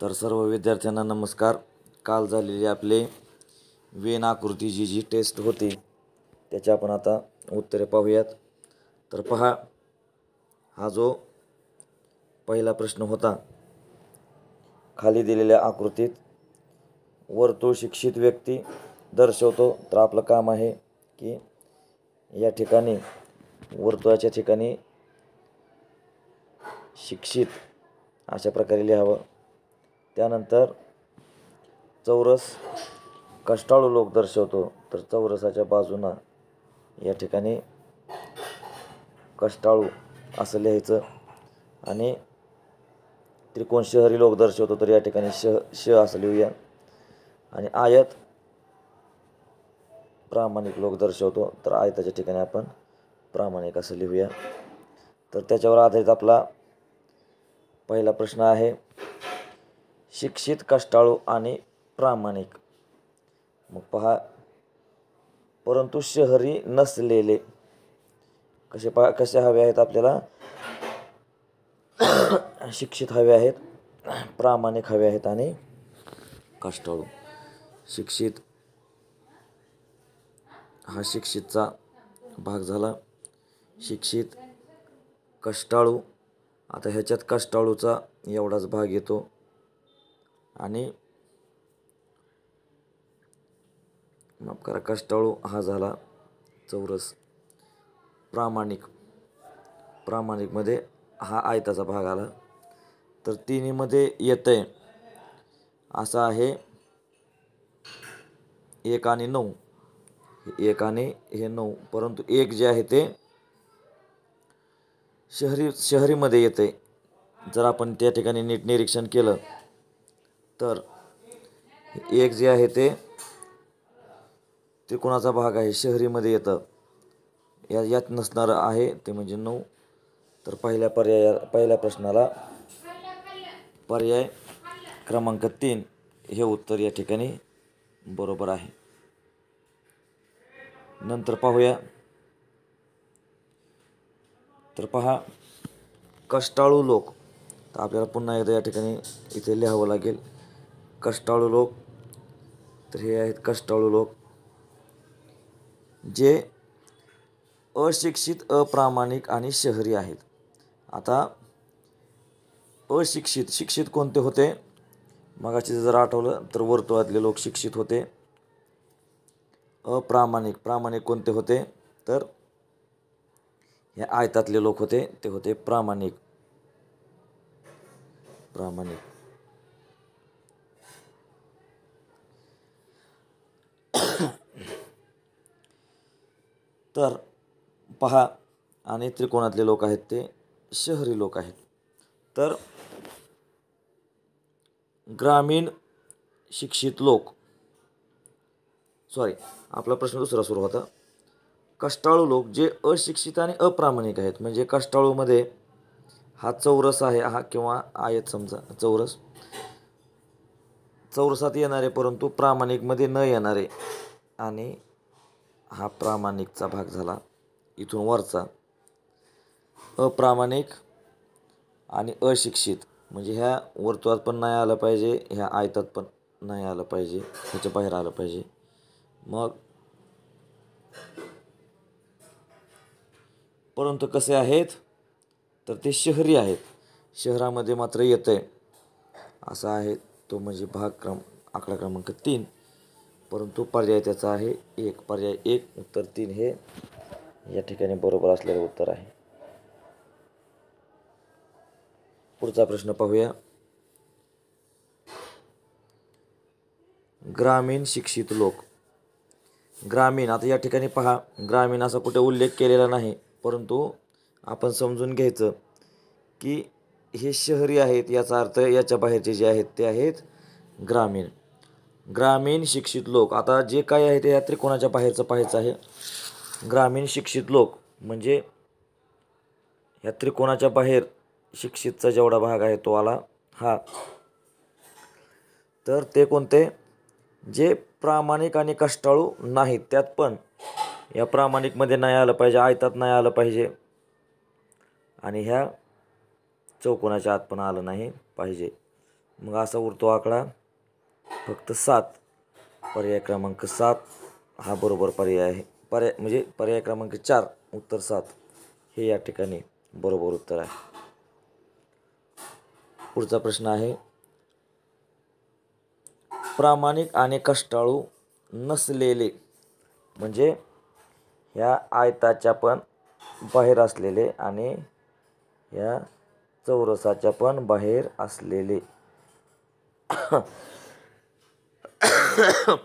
तर सर्व विद्यार्थ्यांना नमस्कार। काल झालेली आपले वेन आकृतीची जी टेस्ट होती त्याची आपण आता उत्तरे पाहूयात। तर पहा, हा जो पहिला प्रश्न होता, खाली दिलेल्या आकृतीत वर्तुळ शिक्षित व्यक्ती दर्शवतो। तर आपलं काम आहे की या ठिकाणी वर्तुळाच्या ठिकाणी शिक्षित अशा प्रकारे लिहावं। त्यानंतर चौरस कष्टाळू लोक दर्शवतो, तर चौरसाच्या बाजूला या ठिकाणी कष्टाळू असं लिहायचं। आणि त्रिकोण शहरी लोक दर्शवतो, तर या ठिकाणी श असं लिहूया। आणि आयत प्रामाणिक लोक दर्शवतो, तर आयताच्या ठिकाणी आपण प्रामाणिक असं लिहूया। तर त्याच्यावर आधारित आपला पहिला प्रश्न आहे, शिक्षित, कष्टाळू आणि प्रामाणिक। मग पहा, परंतु शहरी नसलेले कसे हवे आहेत आपल्याला? शिक्षित हवे आहेत, प्रामाणिक हवे आहेत आणि कष्टाळू। शिक्षित हा शिक्षितचा भाग झाला। शिक्षित, कष्टाळू, आता ह्याच्यात कष्टाळूचा एवढाच भाग येतो। आणि माफ करा, कष्टाळू हा झाला चौरस। प्रामाणिकमध्ये हा आयताचा भाग आला। तर तिन्हीमध्ये येतंय असं आहे 1 आणि 9, 1 आणि हे 9, परंतु 1 जे आहे ते शहरीमध्ये येते। जर आपण त्या ठिकाणी नीट निरीक्षण केलं तर 1 जे आहे ते त्रिकोणाचा भाग आहे, शहरीमध्ये येतं। यात नसणार आहे ते म्हणजे 9। तर पहिल्या प्रश्नाला पर्याय क्रमांक 3 हे उत्तर या ठिकाणी बरोबर आहे। नंतर पाहूया, तर पहा, कष्टाळू लोक। तर आपल्याला पुन्हा एकदा या ठिकाणी इथे लिहावं लागेल कष्टाळू लोक। तर हे आहेत कष्टाळू लोक, जे अशिक्षित, अप्रामाणिक आणि शहरी आहेत। आता अशिक्षित, शिक्षित कोणते होते? मगाशी जर आठवलं तर वर्तुळातले लोक शिक्षित होते। प्रामाणिक कोणते होते? तर हे आयतातले लोक होते, ते होते प्रामाणिक। तर पहा, आणि त्रिकोणातले लोक आहेत ते शहरी लोक आहेत। तर ग्रामीण शिक्षित लोक, आपला प्रश्न दुसरा सुरू होता। कष्टाळू लोक जे अशिक्षित आणि अप्रामाणिक आहेत, म्हणजे कष्टाळूमध्ये हा चौरस आहे, हा किंवा आयत समजा चौरसात येणारे परंतु प्रामाणिकमध्ये न येणारे। आणि हा प्रामाणिकचा भाग झाला इथून वरचा। अप्रामाणिक आणि अशिक्षित म्हणजे ह्या वर्तुळात पण नाही आलं पाहिजे, ह्या आयतात पण नाही आलं पाहिजे, ह्याच्या बाहेर आलं पाहिजे। मग परंतु कसे आहेत? तर ते शहरी आहेत, शहरामध्ये मात्र येतंय असा आहे तो, म्हणजे आकडा क्रमांक 3। परंतु पर्याय त्याचा आहे 1, पर्याय 1 उत्तर 3 हे या ठिकाणी बरोबर असलेलं उत्तर आहे। पुढचा प्रश्न पाहूया, ग्रामीण शिक्षित लोक। ग्रामीण, आता या ठिकाणी पहा, ग्रामीण असा कुठे उल्लेख केलेला नाही, परंतु आपण समजून घ्यायचं की हे शहरी आहेत, याचा अर्थ याच्या बाहेरचे जे आहेत ते आहेत ग्रामीण शिक्षित लोक। आता जे काय आहे ते या त्रिकोणाच्या बाहेरचं पाहायचं आहे। ग्रामीण शिक्षित लोक म्हणजे ह्या त्रिकोणाच्या बाहेर शिक्षितचा जेवढा भाग आहे तो आला हा। तर ते कोणते? जे प्रामाणिक आणि कष्टाळू नाहीत, त्यात पण या प्रामाणिकमध्ये नाही आलं पाहिजे, आयतात नाही आलं पाहिजे, आणि ह्या चौकोनाच्या आत पण आलं नाही पाहिजे। मग असा उरतो आकडा फक्त 7. पर्याय क्रमांक 7 हा बरोबर पर्याय आहे. म्हणजे पर्याय क्रमांक 4 उत्तर 7 हे या ठिकाणी बरोबर उत्तर आहे. पुढचा प्रश्न आहे, प्रामाणिक आणि कष्टाळू नसलेले म्हणजे ह्या आयताच्या पण बाहेर असलेले आणि ह्या चौरसाच्या पण बाहेर असलेले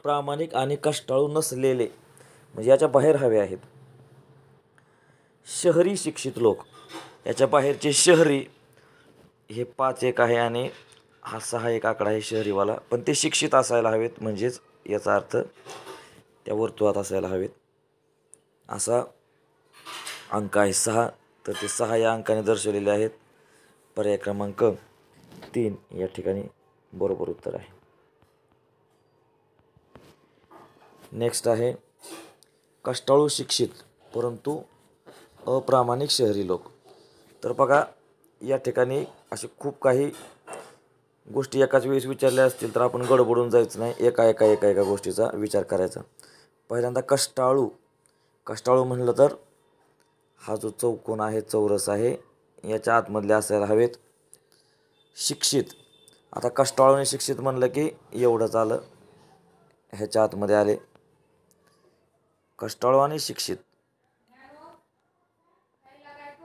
प्रामाणिक आणि कष्टाळू नसलेले म्हणजे याच्या बाहेर हवे आहेत. शहरी शिक्षित लोक याच्या बाहेरचे शहरी हे 5 एक आहे आणि हा 6 एक आकडा आहे शहरीवाला, पण ते शिक्षित असायला हवेत, म्हणजेच याचा अर्थ त्या वर्तुळात असायला हवेत. असा अंक आहे 6, तर ते 6 या अंकाने दर्शवलेले आहेत. पर्याय क्रमांक 3 या ठिकाणी बरोबर उत्तर आहे. नेक्स्ट आहे, कष्टाळू शिक्षित परंतु अप्रामाणिक शहरी लोक. तर बघा या ठिकाणी असे खूप काही गोष्टी एकाच वेळेस विचारल्या असतील तर आपण गडबडून जायचं नाही, एका गोष्टीचा विचार करायचा. पहिल्यांदा कष्टाळू म्हणलं तर हा जो चौकोन आहे, चौरस आहे, याच्या आतमधले असायला हवेत. शिक्षित, आता कष्टाळू आणि शिक्षित म्हणलं की एवढंच आलं, ह्याच्या आतमध्ये आले कष्टाळू आणि शिक्षित,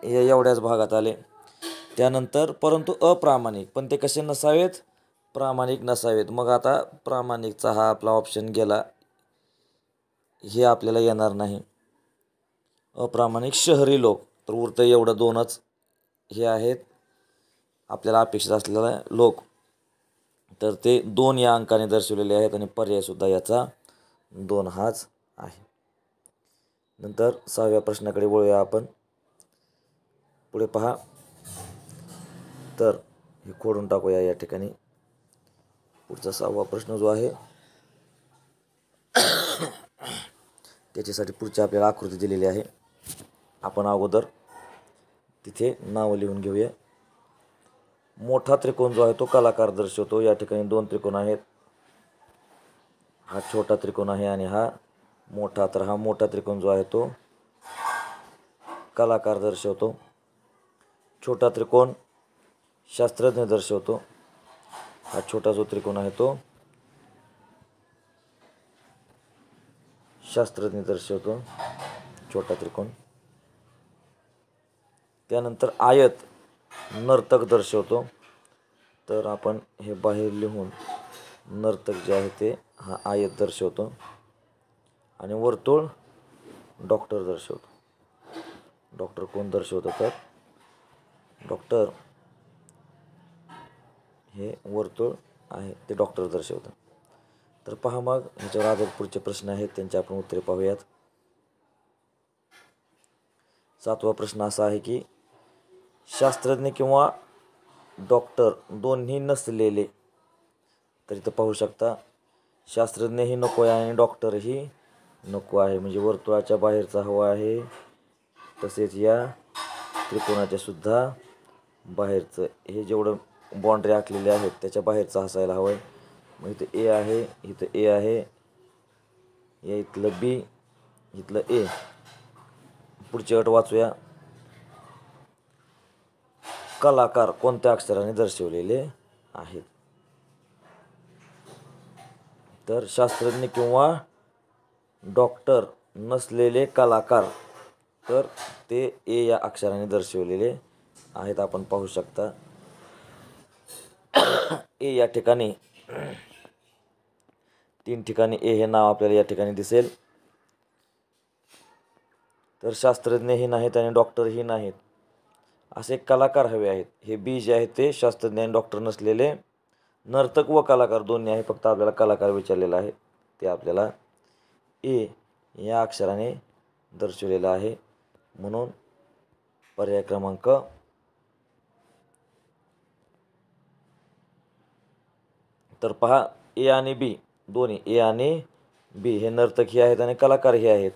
हे एवढ्याच भागात आले. त्यानंतर परंतु अप्रामाणिक, पण ते कसे नसावेत, प्रामाणिक नसावेत. मग आता प्रामाणिकचा हा आपला ऑप्शन गेला, हे आपल्याला येणार नाही. अप्रामाणिक शहरी लोक, तर उरतं एवढं 2च हे आहेत आपल्याला अपेक्षित असलेला लोक, तर ते 2 या अंकाने दर्शवलेले आहेत आणि पर्यायसुद्धा याचा 2 हाच आहे. नंतर 6व्या प्रश्नाकडे वळूया आपण. पुढे पहा, तर हे खोडून टाकूया या ठिकाणी. पुढचा 6वा प्रश्न जो आहे त्याच्यासाठी पुढची आपल्याला आकृती दिलेली आहे. आपण अगोदर तिथे नावं लिहून घेऊया. मोठा त्रिकोण जो आहे तो कलाकार दर्शवतो. या ठिकाणी 2 त्रिकोण आहेत, हा छोटा त्रिकोण आहे आणि हा मोठा. तर हा मोठा त्रिकोण जो आहे तो कलाकार दर्शवतो. छोटा त्रिकोण शास्त्रज्ञ दर्शवतो. हा छोटा जो त्रिकोण आहे तो शास्त्रज्ञ दर्शवतो, छोटा त्रिकोण. त्यानंतर आयत नर्तक दर्शवतो. तर आपण हे बाहेर लिहून नर्तक जे आहे ते हा आयत दर्शवतो. आणि वर्तुळ डॉक्टर दर्शवतो. डॉक्टर कोण दर्शवतो, तर डॉक्टर हे वर्तुळ आहे ते डॉक्टर दर्शवतं. तर पहा, मग ह्याच्यावर अजून पुढचे प्रश्न आहेत, त्यांची आपण उत्तरे पाहूयात. 7वा प्रश्न असा आहे की शास्त्रज्ञ किंवा डॉक्टर दोन्ही नसलेले. तर इथं पाहू शकता शास्त्रज्ञही नको आहे आणि डॉक्टरही नको आहे, म्हणजे वर्तुळाच्या बाहेरचा हवा आहे, तसेच या त्रिकोणाच्या सुद्धा बाहेरचं, हे जेवढं बाउंड्री आखलेले आहेत त्याच्या बाहेरचं असायला हवं आहे. मग इथं ए आहे, इथं ए आहे, या इथलं बी, इथलं ए. पुढची अट वाचूया. कलाकार कोणत्या अक्षराने दर्शवलेले आहेत. तर शास्त्रज्ञ किंवा डॉक्टर नसलेले कलाकार, तर ते ए या अक्षराने दर्शवलेले आहेत. आपण पाहू शकता ए या ठिकाणी 3 ठिकाणी ए हे नाव आपल्याला या ठिकाणी दिसेल. तर शास्त्रज्ञही नाहीत आणि डॉक्टरही नाहीत, असे कलाकार हवे आहेत. हे बी जे आहे ते शास्त्रज्ञ आणि डॉक्टर नसलेले नर्तक व कलाकार दोन्ही आहे, फक्त आपल्याला कलाकार विचारलेला आहे, ते आपल्याला ए या अक्षराने दर्शवलेलं आहे. म्हणून पर्याय क्रमांक तर पहा, ए आणि बी दोन्ही, ए आणि बी हे नर्तकही आहेत आणि कलाकारही आहेत.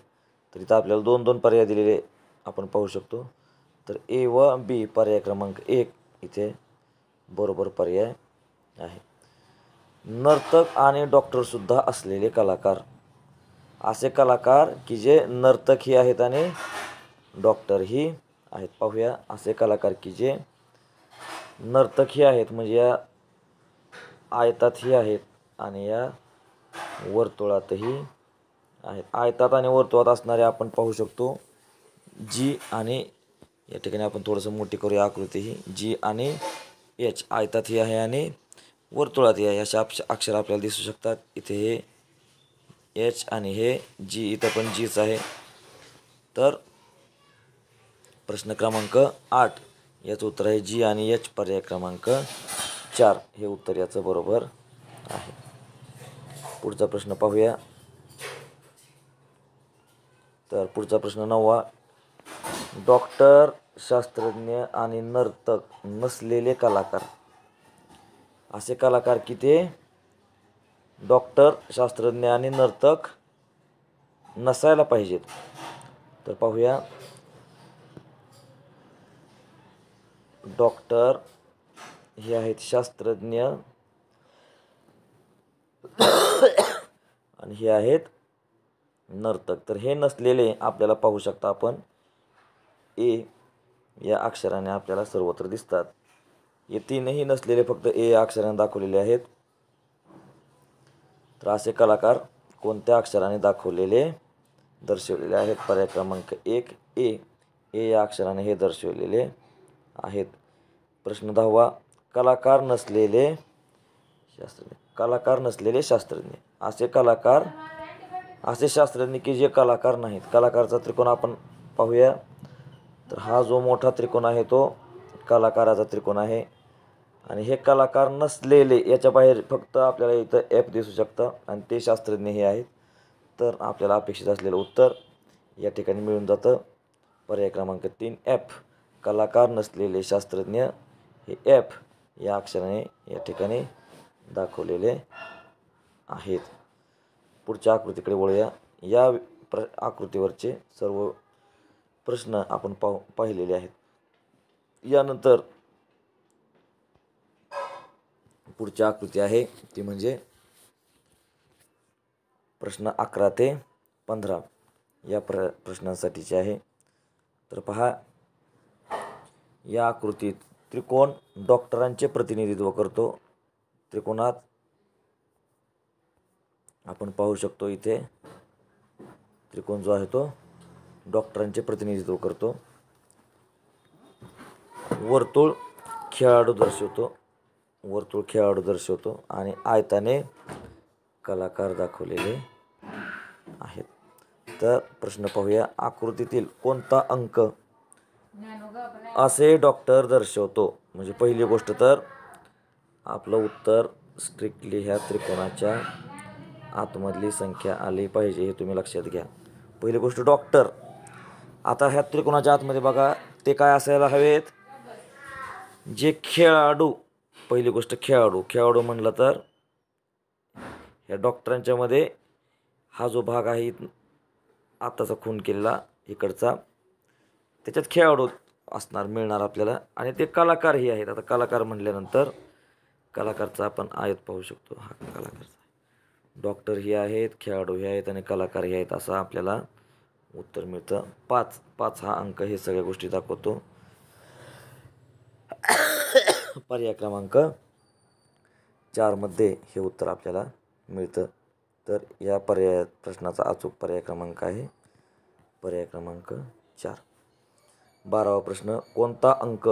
तर इथं आपल्याला 2-2 पर्याय दिलेले आपण पाहू शकतो. तर ए व बी पर्याय क्रमांक 1 इथे बरोबर पर्याय आहे. नर्तक आणि डॉक्टरसुद्धा असलेले कलाकार. असे कलाकार की जे नर्तकही आहेत आणि डॉक्टरही आहेत. पाहूया असे कलाकार की जे नर्तकही आहेत, म्हणजे या आयतातही आहेत आणि या वर्तुळातही आहेत. आयतात आणि वर्तुळात असणारे आपण पाहू शकतो जी आणि या ठिकाणी आपण थोडंसं मोठी करूया आकृती ही. जी आणि एच आयतात ही आहे आणि वर्तुळात आहे. अशा अक्षर आपल्याला दिसू शकतात. इथे हे एच आणि हे जी, इथं पण जीच आहे. तर प्रश्न क्रमांक 8 याचं उत्तर आहे जी आणि एच. पर्याय क्रमांक 4 हे उत्तर याचं बरोबर आहे. पुढचा प्रश्न पाहूया. तर पुढचा प्रश्न 9वा. डॉक्टर, शास्त्रज्ञ आणि नर्तक नसलेले कलाकार. असे कलाकार की ते डॉक्टर, शास्त्रज्ञ आणि नर्तक नसायला पाहिजेत. तर पाहूया. डॉक्टर हे आहेत शास्त्रज्ञ आणि हे आहेत नर्तक. तर हे नसलेले आपल्याला पाहू शकता आपण ए या अक्षराने आपल्याला सर्वत्र दिसतात. हे तीनही नसलेले फक्त ए या अक्षराने दाखवलेले आहेत. तर असे कलाकार कोणत्या अक्षराने दर्शवलेले आहेत? पर्याय क्रमांक 1 ए. ए या अक्षराने हे दर्शवलेले आहेत. प्रश्न 10वा. कलाकार नसलेले शास्त्रज्ञ. असे शास्त्रज्ञ की जे कलाकार नाहीत. कलाकारचा त्रिकोण आपण पाहूया. तर हा जो मोठा त्रिकोण आहे तो कलाकाराचा त्रिकोण आहे आणि हे कलाकार नसलेले, याच्या बाहेर फक्त आपल्याला इथं एफ दिसू शकतं आणि ते शास्त्रज्ञ हे आहेत. तर आपल्याला अपेक्षित असलेलं उत्तर या ठिकाणी मिळून जातं. पर्याय क्रमांक 3 एफ. कलाकार नसलेले शास्त्रज्ञ हे एफ या अक्षराने या ठिकाणी दाखवलेले आहेत. पुढच्या आकृतीकडे वळूया. या आकृतीवरचे सर्व प्रश्न आपण पाहिलेले आहेत. यानंतर पुढची आकृती आहे ती म्हणजे प्रश्न 11 ते 15 या प्रश्नांसाठीचे आहे. तर पहा, या आकृतीत त्रिकोण डॉक्टरांचे प्रतिनिधित्व करतो. त्रिकोणात आपण पाहू शकतो इथे त्रिकोण जो आहे तो डॉक्टरांचे प्रतिनिधित्व करतो. वर्तुळ खेळाडू दर्शवतो आणि आयताने कलाकार दाखवलेले आहेत. तर प्रश्न पाहूया. आकृतीतील कोणता अंक असे डॉक्टर दर्शवतो? म्हणजे पहिली गोष्ट तर आपलं उत्तर स्ट्रिक्टली ह्या त्रिकोणाच्या आतमधली संख्या आली पाहिजे, हे तुम्ही लक्षात घ्या. पहिली गोष्ट डॉक्टर. आता ह्या त्रिकोणाच्या आतमध्ये बघा ते काय असायला हवेत? जे खेळाडू. पहिली गोष्ट खेळाडू म्हणलं तर ह्या डॉक्टरांच्या मध्ये हा जो भाग आहे आताचा खून केलेला इकडचा, त्याच्यात खेळाडू मिळणार आपल्याला. आणि ते कलाकारही आहेत. आता कलाकार म्हणल्यानंतर कलाकारचा आपण आयत पाहू शकतो. हा कलाकारचा आहे. डॉक्टर ही आहेत, खेळाडू हे आहेत आणि कलाकार हे आहेत, असं आपल्याला उत्तर मिळतं. 5 हा अंक हे सगळ्या गोष्टी दाखवतो. पर्याय क्रमांक 4 मध्ये हे उत्तर आपल्याला मिळतं. तर या प्रश्नाचा अचूक पर्याय क्रमांक आहे पर्याय क्रमांक 4. 12वा प्रश्न. कोणता अंक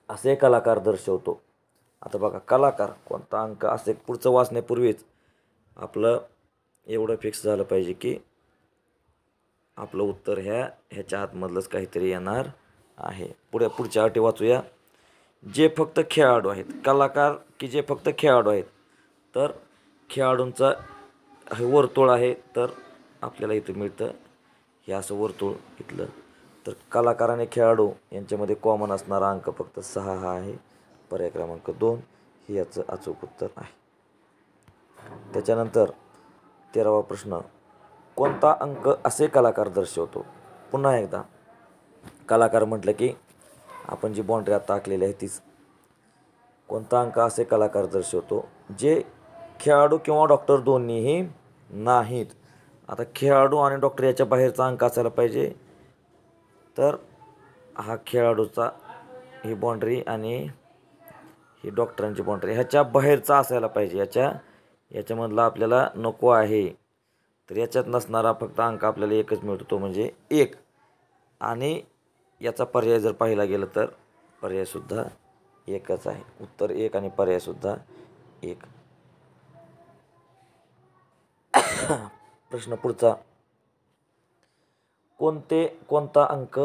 असे कलाकार दर्शवतो? आता बघा, कलाकार कोणता अंक असे पुढचं वाचण्यापूर्वीच आपलं एवढं फिक्स झालं पाहिजे की आपलं उत्तर ह्याच्या आतमधलंच काहीतरी येणार आहे. पुढच्या अटी वाचूया. जे फक्त खेळाडू आहेत. कलाकार की जे फक्त खेळाडू आहेत. तर खेळाडूंचा हे वर्तुळ आहे, तर आपल्याला इथं मिळतं हे असं वर्तुळ इथलं. तर कलाकार आणि खेळाडू यांच्यामध्ये कॉमन असणारा अंक फक्त 6 हा आहे. पर्याय क्रमांक 2 हे याचं अचूक उत्तर आहे. त्याच्यानंतर 13वा प्रश्न. कोणता अंक असे कलाकार दर्शवतो? पुन्हा एकदा कलाकार म्हटलं की आपण जी बाउंड्री आता आखलेली आहे तीच. कोणता अंक असे कलाकार दर्शवतो जे खेळाडू किंवा डॉक्टर दोन्हीही नाहीत. आता खेळाडू आणि डॉक्टर याच्या बाहेरचा अंक असायला पाहिजे. तर हा खेळाडूचा ही बाउंड्री आणि ही डॉक्टरांची बाउंड्री ह्याच्या बाहेरचा असायला पाहिजे. याच्यामधला आपल्याला नको आहे. तर याच्यात नसणारा फक्त अंक आपल्याला एकच मिळतो, तो म्हणजे 1. आणि याचा पर्याय जर पाहिला गेलं तर पर्यायसुद्धा एकच आहे. उत्तर 1 आणि पर्यायसुद्धा 1. प्रश्न पुढचा. कोणता अंक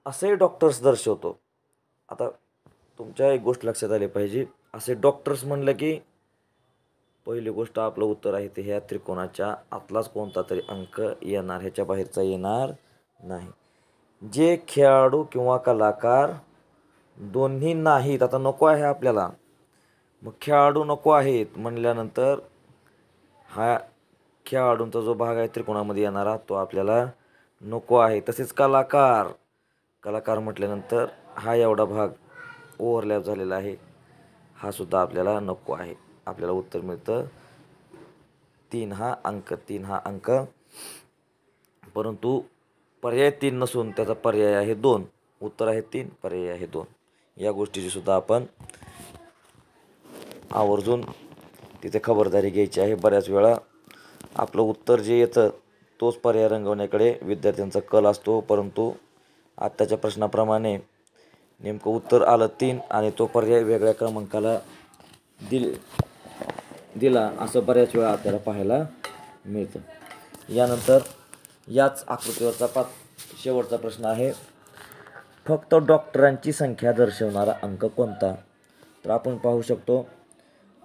असे डॉक्टर्स दर्शवतो? आता तुमच्या एक गोष्ट लक्षात आली पाहिजे. असे डॉक्टर्स म्हणलं की पहिली गोष्ट आपलं उत्तर आहे ते ह्या त्रिकोणाच्या आतलाच कोणता तरी अंक येणार, ह्याच्या बाहेरचा येणार नाही. जे खेळाडू किंवा कलाकार दोन्ही नाहीत. आता नको आहे आपल्याला, मग खेळाडू नको आहेत म्हणल्यानंतर हा खेळाडूंचा जो भाग आहे त्रिकोणामध्ये येणारा तो आपल्याला नको आहे. तसेच कलाकार म्हटल्यानंतर हा एवढा भाग ओव्हरलॅप झालेला आहे, हा सुद्धा आपल्याला नको आहे. आपल्याला उत्तर मिळतं 3 हा अंक. परंतु पर्याय 3 नसून त्याचा पर्याय आहे 2. उत्तर आहे 3, पर्याय आहे 2. या गोष्टीची सुद्धा आपण आवर्जून तिथे खबरदारी घ्यायची आहे. बऱ्याच वेळा आपलं उत्तर जे येतं तोच पर्याय रंगवण्याकडे विद्यार्थ्यांचा कल असतो, परंतु आत्ताच्या प्रश्नाप्रमाणे नेमकं उत्तर आलं 3 आणि तो पर्याय वेगळ्या क्रमांकाला दिला असं बऱ्याच वेळा आपल्याला पाहायला मिळतं. यानंतर याच आकृतीवरचा शेवटचा प्रश्न आहे. फक्त डॉक्टरांची संख्या दर्शवणारा अंक कोणता? तर आपण पाहू शकतो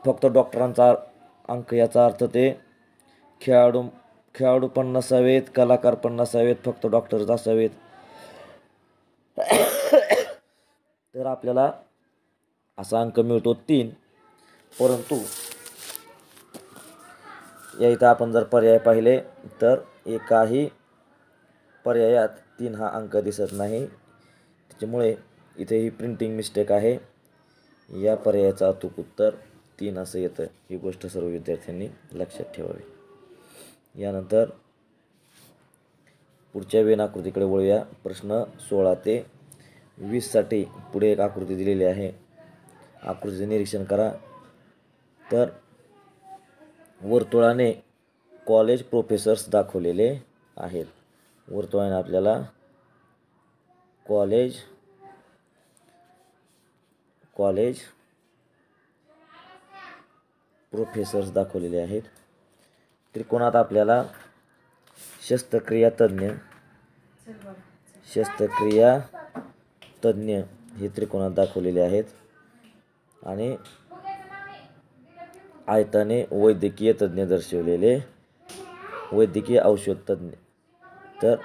फक्त डॉक्टरांचा अंक याचा अर्थ ते खेळाडू पण नसावेत, कलाकार पण नसावेत, फक्त डॉक्टरच असावेत. तर आपल्याला असा अंक मिळतो 3. परंतु या इथं आपण जर पर्याय पाहिले तर एकाही पर्यायात 3 हा अंक दिसत नाही. त्याच्यामुळे इथे ही प्रिंटिंग मिस्टेक आहे. या पर्यायाचं अचूक उत्तर 3 असं येतं. ही गोष्ट सर्व विद्यार्थ्यांनी लक्षात ठेवावी. यानंतर पुढच्या वेन आकृतीकडे वळूया. प्रश्न 16 ते 20 साठी पुढे एक आकृती दिलेली आहे. आकृतीचे निरीक्षण करा. तर वर्तुळाने कॉलेज प्रोफेसर्स दाखवलेले आहेत. वर्तुळाने आपल्याला कॉलेज प्रोफेसर्स दाखवलेले आहेत. त्रिकोणात आपल्याला शस्त्रक्रिया तज्ञ हे त्रिकोणात दाखवलेले आहेत आणि आयताने वैद्यकीय तज्ञ दर्शवलेले, वैद्यकीय औषध तज्ञ. तर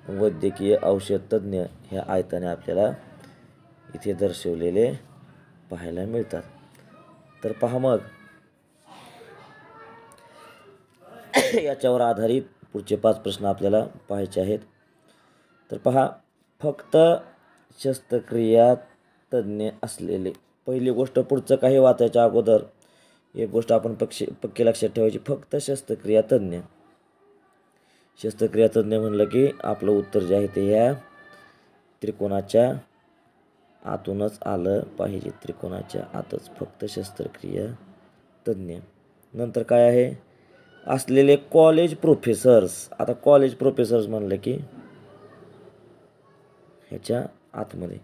वैद्यकीय औषध तज्ञ ह्या आयताने आपल्याला इथे दर्शवलेले पाहायला मिळतात. तर पहा मग याच्यावर आधारित पुढचे 5 प्रश्न आपल्याला पाहायचे आहेत. तर पहा, फक्त शस्त्रक्रिया तज्ञ असलेले. पहिली गोष्ट, पुढचं काही वाचायच्या अगोदर एक गोष्ट आपण पक्की लक्षात ठेवायची. फक्त शस्त्रक्रिया तज्ञ म्हणलं की आपलं उत्तर जे आहे ते ह्या त्रिकोणाच्या आतूनच आलं पाहिजे. त्रिकोणाच्या आतच फक्त शस्त्रक्रिया तज्ञ. नंतर काय आहे? असलेले कॉलेज प्रोफेसर्स. आता कॉलेज प्रोफेसर्स म्हणलं की ह्याच्या आतमध्ये,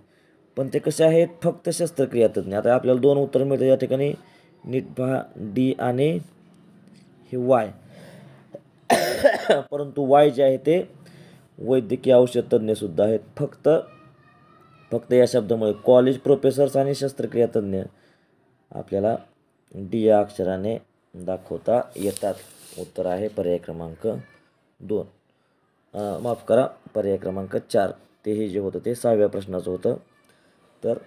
पण ते कसे आहेत? फक्त शस्त्रक्रिया तज्ञ. आता आपल्याला 2 उत्तर मिळतात या ठिकाणी. नीट पहा, डी आणि हे वाय. परंतु वाय जे आहे ते वैद्यकीय औषध तज्ञ सुद्धा आहेत. फक्त या शब्दामुळे कॉलेज प्रोफेसर्स आणि शस्त्रक्रिया तज्ञ आपल्याला डी या अक्षराने दाखवता येतात. उत्तर आहे पर्याय क्रमांक 2. माफ करा, पर्याय क्रमांक 4. तेही जे होतं ते 6व्या प्रश्नाचं होतं. तर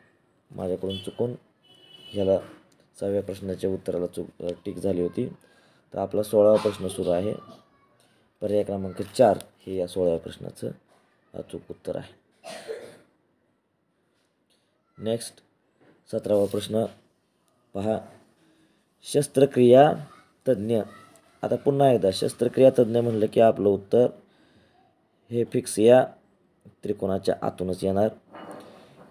माझ्याकडून चुकून ह्याला 6व्या प्रश्नाच्या उत्तराला टीक झाली होती. तर आपला 16वा प्रश्न सुरू आहे. पर्याय क्रमांक 4 हे या 16व्या प्रश्नाचं अचूक उत्तर आहे. नेक्स्ट, 17वा प्रश्न पहा, शस्त्रक्रिया तज्ज्ञ. आता पुन्हा एकदा शस्त्रक्रिया तज्ज्ञ म्हणलं की आपलं उत्तर हे फिक्स या त्रिकोणाच्या आतूनच येणार.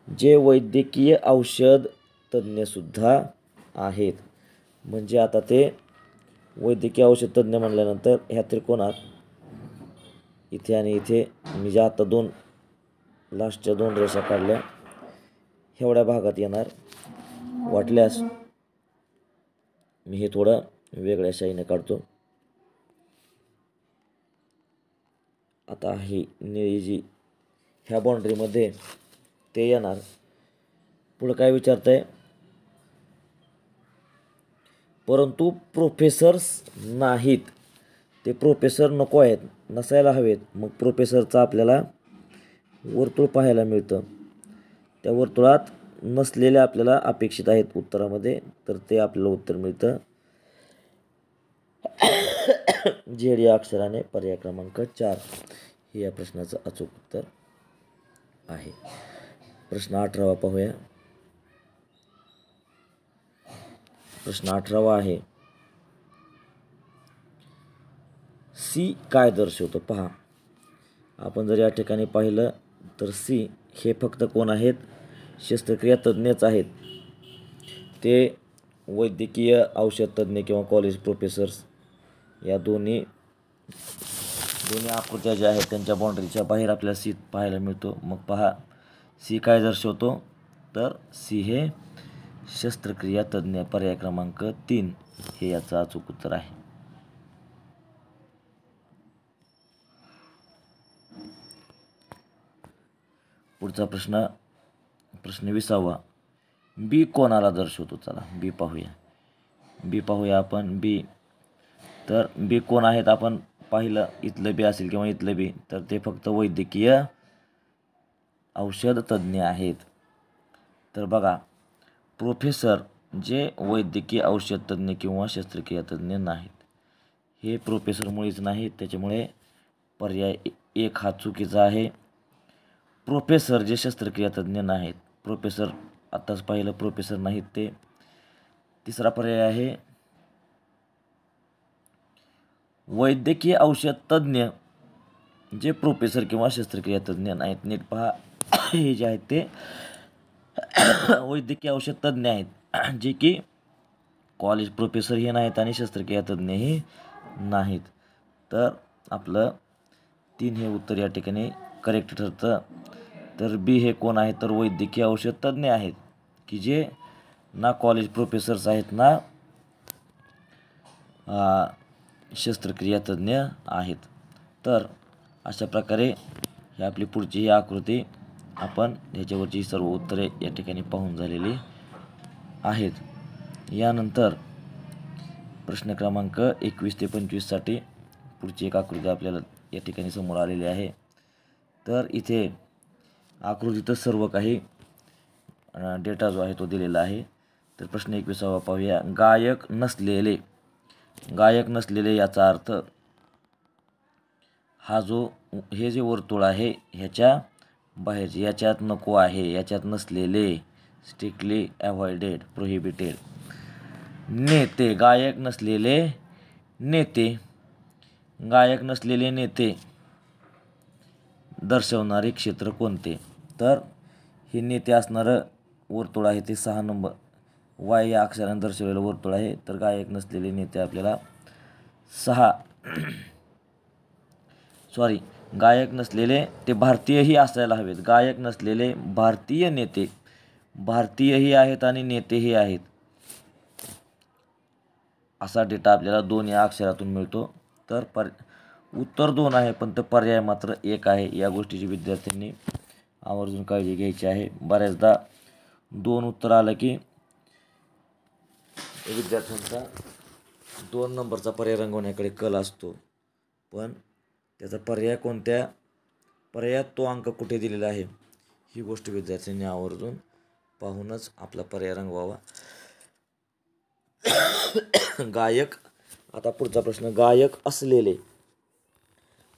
जे वैद्यकीय औषध तज्ज्ञसुद्धा आहेत. म्हणजे आता ते वैद्यकीय औषध तज्ज्ञ म्हणल्यानंतर ह्या त्रिकोणात इथे आणि इथे मी जे आता लास्टच्या 2 रेषा काढल्या एवढ्या भागात येणार. वाटल्यास मी हे थोडं वेगळ्या शाईने काढतो. आता ही निळी जी ह्या बाउंड्रीमध्ये ते येणार. पुढं काय विचारतंय, परंतु प्रोफेसर्स नाहीत. ते प्रोफेसर नको आहेत, नसायला हवेत. मग प्रोफेसरचं आपल्याला वर्तुळ पाहायला मिळतं. त्या वर्तुळात नसलेले आपल्याला अपेक्षित आहेत उत्तरामध्ये, तर ते आपल्याला उत्तर मिळतं झेड या अक्षराने पर्याय क्रमांक 4 हे या प्रश्नाचं अचूक उत्तर आहे. प्रश्न 18वा पाहूया. प्रश्न 18वा आहे, सी काय दर्शवतो. पहा, आपण जर या ठिकाणी पाहिलं तर सी हे फक्त कोण आहेत, शस्त्रक्रिया तज्ज्ञच आहेत. ते वैद्यकीय औषध तज्ज्ञ किंवा कॉलेज प्रोफेसर्स या दोन्ही आकृत्या ज्या आहेत त्यांच्या बाउंड्रीच्या बाहेर आपल्याला सी पाहायला मिळतो. मग पहा, सी काय दर्शवतो, तर सी हे शस्त्रक्रिया तज्ज्ञ पर्याय क्रमांक 3 हे याचं अचूक उत्तर आहे. पुढचा प्रश्न 20वा, बी कोणाला दर्शवतो. चला बी पाहूया आपण. बी तर बी कोण आहेत आपण पाहिलं, इथलं बी असेल किंवा इथलं बी, तर ते फक्त वैद्यकीय औषध तज्ज्ञ आहेत. तर बघा, प्रोफेसर जे वैद्यकीय औषध तज्ज्ञ किंवा शस्त्रक्रिया तज्ज्ञ नाहीत. हे प्रोफेसर मुळीच नाहीत, त्याच्यामुळे पर्याय 1 हा चुकीचा आहे. प्रोफेसर जे शस्त्रक्रिया तज्ज्ञ नाहीत, प्रोफेसर आत्ताच पाहिलं प्रोफेसर नाहीत ते. तिसरा पर्याय आहे वैद्यकीय औषध तज्ज्ञ जे प्रोफेसर किंवा शस्त्रक्रिया तज्ज्ञ नाहीत. नीट पहा, हे जे आहेत ते वैद्यकीय औषध तज्ज्ञ आहेत, जे की कॉलेज प्रोफेसरही नाहीत आणि शस्त्रक्रिया तज्ज्ञही नाहीत. तर आपलं 3 हे उत्तर या ठिकाणी करेक्ट ठरतं. तर बी हे कोण आहे, तर वैद्यकीय औषध तज्ज्ञ आहेत, की जे ना कॉलेज प्रोफेसर्स आहेत ना शस्त्रक्रिया तज्ज्ञ आहेत. तर अशा प्रकारे ही आपली पुढची ही आकृती आपण ह्याच्यावरची सर्व उत्तरे या ठिकाणी पाहून झालेली आहेत. यानंतर प्रश्न क्रमांक 21 ते 25साठी पुढची एक आकृती आपल्याला या ठिकाणी समोर आलेली आहे. तर इथे आकृतीतच सर्व काही डेटा जो आहे तो दिलेला आहे. तर प्रश्न 21वा पाहूया, गायक नसलेले याचा अर्थ, हे जे वर्तुळ आहे ह्याच्या बाहेरचे, याच्यात नको आहे, याच्यात नसलेले, स्ट्रिक्टली अवॉइडेड, प्रोहिबिटेड. नेते, गायक नसलेले नेते दर्शवणारे क्षेत्र कोणते. तर हे नेते असणारं वर्तुळ आहे ते 6 नंबर वाय या अक्षराने दर्शवलेलं वर्तुळ आहे. तर गायक नसलेले नेते आपल्याला गायक नसलेले ते भारतीयही असायला हवेत. गायक नसलेले भारतीय नेते, भारतीयही आहेत आणि नेतेही आहेत, असा डेटा आपल्याला 2 या अक्षरातून मिळतो. तर उत्तर 2 आहे, पण तो पर्याय मात्र 1 आहे. या गोष्टीची विद्यार्थ्यांनी आवर्जून काळजी घ्यायची आहे. बऱ्याचदा 2 उत्तर आलं की विद्यार्थ्यांचा 2 नंबरचा पर्याय रंगवण्याकडे कल असतो, पण त्याचा पर्यायात तो अंक कुठे दिलेला आहे ही गोष्ट विद्यार्थ्यांनी आवर्जून पाहूनच आपला पर्याय रंगवावा. गायक, आता पुढचा प्रश्न, गायक असलेले.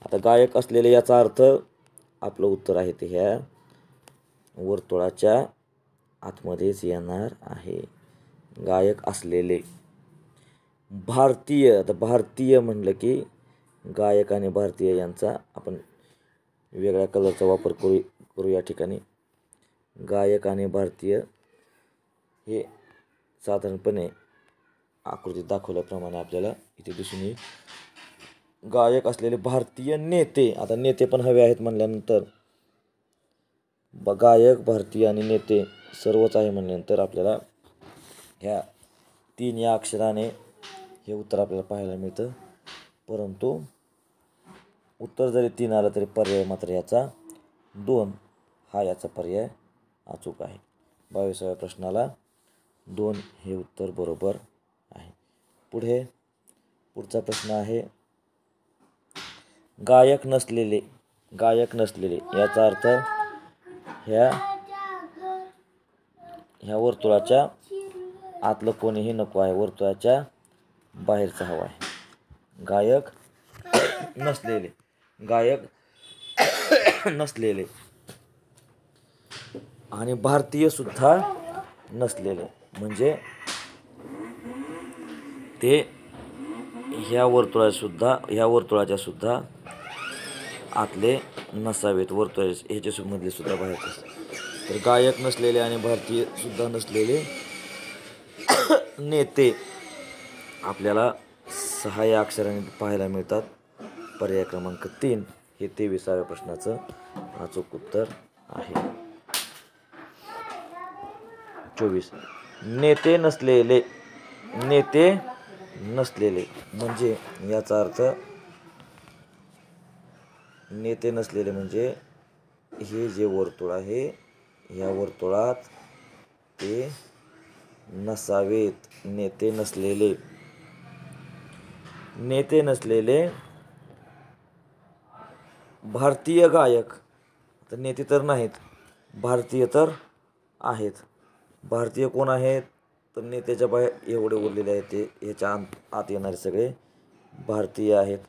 आता गायक असलेले याचा अर्थ आपलं उत्तर आहे ते ह्या वर्तुळाच्या आतमध्येच येणार आहे. गायक असलेले. भारतीय, आता भारतीय म्हणलं की गायक आणि भारतीय यांचा आपण वेगळ्या कलरचा वापर करू या ठिकाणी. गायक आणि भारतीय हे साधारणपणे आकृतीत दाखवल्याप्रमाणे आपल्याला इथे दिसून येईल. गायक असलेले भारतीय नेते. आता नेते पण हवे आहेत म्हणल्यानंतर गायक, भारतीय आणि नेते सर्वच आहे म्हणल्यानंतर आपल्याला ह्या 3 या अक्षराने हे उत्तर आपल्याला पाहायला मिळतं. परंतु उत्तर जरी 3 आलं तरी पर्याय मात्र याचा 2 हा याचा पर्याय अचूक आहे. 22व्या प्रश्नाला 2 हे उत्तर बरोबर आहे. पुढचा प्रश्न आहे गायक नसलेले. गायक नसलेले याचा अर्थ ह्या वर्तुळाच्या आतलं कोणीही नको आहे, वर्तुळाच्या बाहेरचा हवा आहे. गायक नसलेले. गायक नसलेले आणि भारतीय सुद्धा नसलेले म्हणजे ते ह्या वर्तुळाच्या सुद्धा आतले नसावेत, ह्याच्या मधले सुद्धा बाहेरचे. तर गायक नसलेले आणि भारतीय सुद्धा नसलेले नेते आपल्याला 6 या अक्षराने पाहायला मिळतात. पर्याय क्रमांक 3 हे 23व्या प्रश्नाचं अचूक उत्तर आहे. 24 नेते नसलेले. नेते नसलेले म्हणजे याचा अर्थ नेते नसलेले म्हणजे हे जे वर्तुळ आहे ह्या वर्तुळात ते नसावेत. नेते नसलेले. नेते नसलेले भारतीय गायक. तर नेते तर नाहीत, भारतीय तर आहेत. भारतीय कोण आहेत तर नेत्याच्या बाहेर एवढे उरलेले आहेत ते ह्याच्या आत येणारे सगळे भारतीय आहेत.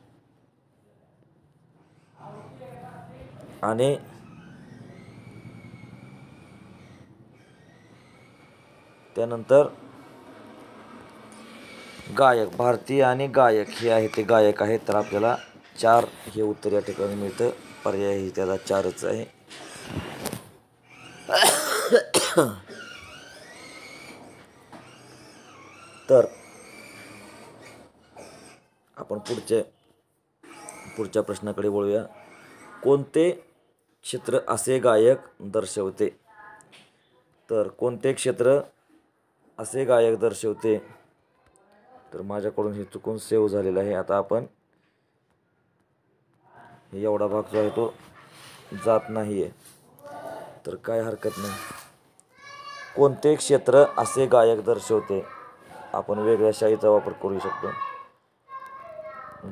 आणि त्यानंतर गायक, भारतीय आणि गायक हे आहे ते गायक आहेत. तर आपल्याला 4 हे उत्तर या ठिकाणी मिळतं. पर्यायही त्याला 4च आहे. तर आपण पुढच्या प्रश्नाकडे वळूया. कोणते क्षेत्र असे गायक दर्शवते? तर कोणते क्षेत्र असे गायक दर्शवते? तर माझ्याकडून हे चुकून सेव्ह झालेलं आहे. आता आपण एवढा भाग जो आहे तो जात नाही आहे, तर काय हरकत नाही. कोणते क्षेत्र असे गायक दर्शवते? आपण वेगळ्या शाईचा वापर करू शकतो.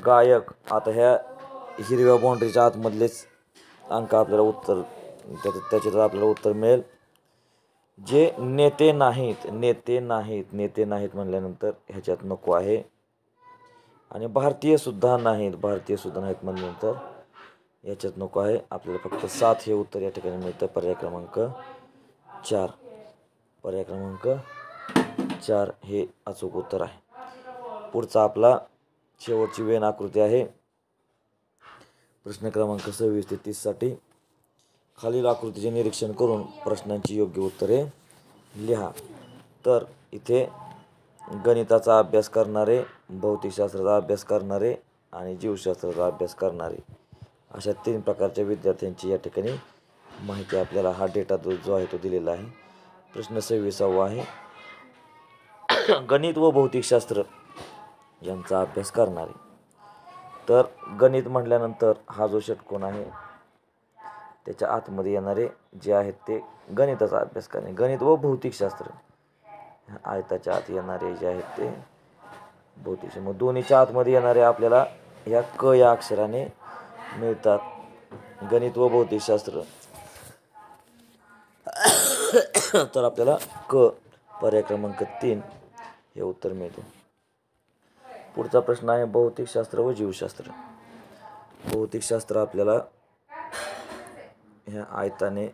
गायक, आता ह्या हिरव्या बाउंड्रीच्या आतमधलेच अंक आपल्याला उत्तर त्याच्यात आपल्याला उत्तर मिळेल. जे नेते नाहीत म्हणल्यानंतर ह्याच्यात नको आहे. आणि भारतीय सुद्धा नाहीत म्हणल्यानंतर याच्यात नको आहे. आपल्याला फक्त 7 हे उत्तर या ठिकाणी मिळतं. पर्याय क्रमांक 4. पर्याय क्रमांक 4 हे अचूक उत्तर आहे. पुढचा आपला शेवटची वेन आकृती आहे. प्रश्न क्रमांक 26 ते 30 साठी खालील आकृतीचे निरीक्षण करून प्रश्नांची योग्य उत्तरे लिहा. तर इथे गणिताचा अभ्यास करणारे, भौतिकशास्त्राचा अभ्यास करणारे आणि जीवशास्त्राचा अभ्यास करणारे अशा 3 प्रकारच्या विद्यार्थ्यांची या ठिकाणी माहिती आपल्याला हा डेटा जो आहे तो दिलेला आहे. प्रश्न 26वा आहे. गणित व भौतिकशास्त्र यांचा अभ्यास करणारे. तर गणित म्हटल्यानंतर हा जो षटकोन आहे त्याच्या आतमध्ये येणारे जे आहेत ते गणिताचा अभ्यास करणे. गणित व भौतिकशास्त्र आयताच्या आत येणारे जे आहेत ते भौतिकशास्त्र. मग दोन्हीच्या आतमध्ये येणारे आपल्याला ह्या क या अक्षराने मिळतात. गणित व भौतिकशास्त्र तर आपल्याला क पर्याय क्रमांक 3 हे उत्तर मिळते. पुढचा प्रश्न आहे भौतिकशास्त्र व जीवशास्त्र. भौतिकशास्त्र आपल्याला ह्या आयताने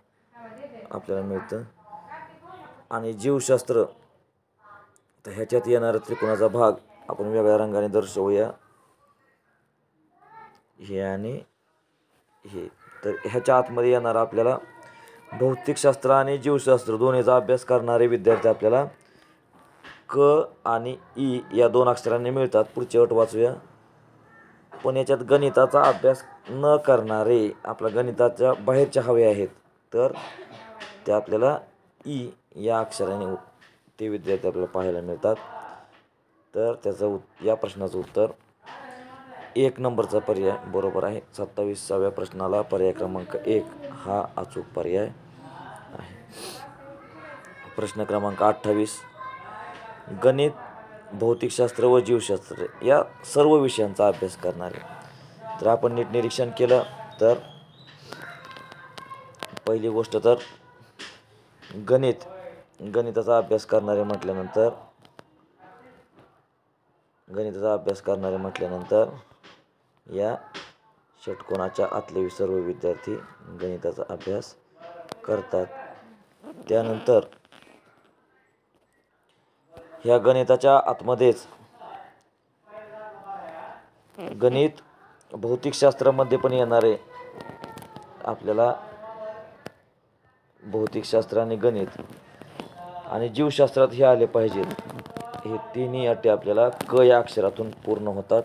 आपल्याला मिळतं. आणि जीवशास्त्र, तर ह्याच्यात येणारा त्रिकोणाचा भाग आपण वेगळ्या रंगाने दर्शवूया. हे आणि हे. तर ह्याच्या आतमध्ये येणार आपल्याला भौतिकशास्त्र आणि जीवशास्त्र दोन्हीचा अभ्यास करणारे विद्यार्थी आपल्याला क आणि ई या 2 अक्षरांनी मिळतात. पुढची अट वाचूया. पण याच्यात गणिताचा अभ्यास न करणारे, आपल्या गणिताच्या बाहेरच्या हवे आहेत, तर ते आपल्याला ई या अक्षराने ते विद्यार्थी आपल्याला पाहायला मिळतात. तर त्याचं या प्रश्नाचं उत्तर 1 नंबरचा पर्याय बरोबर आहे. 27व्या प्रश्नाला पर्याय क्रमांक 1 हा अचूक पर्याय आहे. प्रश्न क्रमांक 28. गणित, भौतिकशास्त्र व जीवशास्त्र या सर्व विषयांचा अभ्यास करणारे. तर आपण नीट निरीक्षण केलं तर पहिली गोष्ट तर गणिताचा अभ्यास करणारे म्हटल्यानंतर या षटकोनाच्या आतले सर्व विद्यार्थी गणिताचा अभ्यास करतात. त्यानंतर ह्या गणिताच्या आतमध्येच गणित, भौतिकशास्त्रामध्ये पण येणारे आपल्याला भौतिकशास्त्र आणि गणित आणि जीवशास्त्रात हे आले पाहिजेत. हे तिन्ही अटी आपल्याला क या अक्षरातून पूर्ण होतात.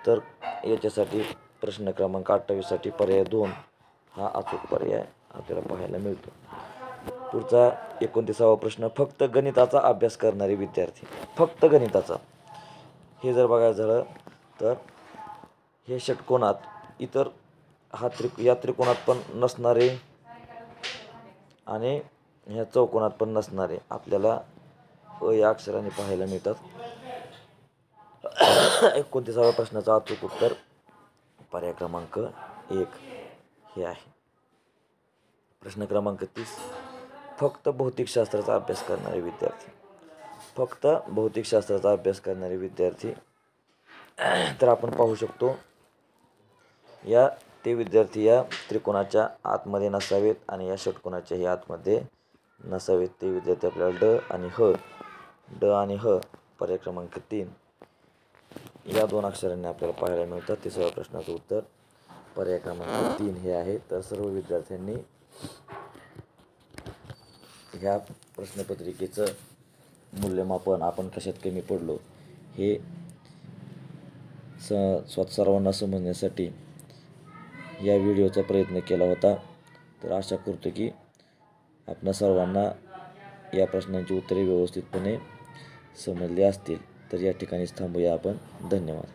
तर याच्यासाठी प्रश्न क्रमांक 28साठी पर्याय 2 हा अचूक पर्याय आपल्याला पाहायला मिळतो. पुढचा 29वा प्रश्न. फक्त गणिताचा अभ्यास करणारे विद्यार्थी. फक्त गणिताचा, हे जर बघायचं झालं तर हे षटकोनात इतर या त्रिकोणात पण नसणारे आणि ह्या चौकोनात पण नसणारे आपल्याला अ या अक्षराने पाहायला मिळतात. 29व्या प्रश्नाचं अचूक उत्तर पर्याय क्रमांक 1 हे आहे. प्रश्न क्रमांक 30. फक्त भौतिकशास्त्राचा अभ्यास करणारे विद्यार्थी. फक्त भौतिकशास्त्राचा अभ्यास करणारे विद्यार्थी, तर आपण पाहू शकतो ते विद्यार्थी या त्रिकोणाच्या आतमध्ये नसावेत आणि या षटकोनाच्याही आतमध्ये नसावेत. ते विद्यार्थी आपल्याला ड आणि ह पर्याय क्रमांक 3 या 2 अक्षरांनी आपल्याला पाहायला मिळतात. तिसऱ्या प्रश्नाचं उत्तर पर्याय क्रमांक 3 हे आहे. तर सर्व विद्यार्थ्यांनी ह्या प्रश्नपत्रिकेचं मूल्यमापन आपण कशात कमी पडलो हे सर्वांना समजण्यासाठी या व्हिडिओचा प्रयत्न केला होता. तर आशा करतो की आपणा सर्वांना या प्रश्नांची उत्तरे व्यवस्थितपणे समजली असतील. तर या ठिकाणीच थांबूया आपण. धन्यवाद.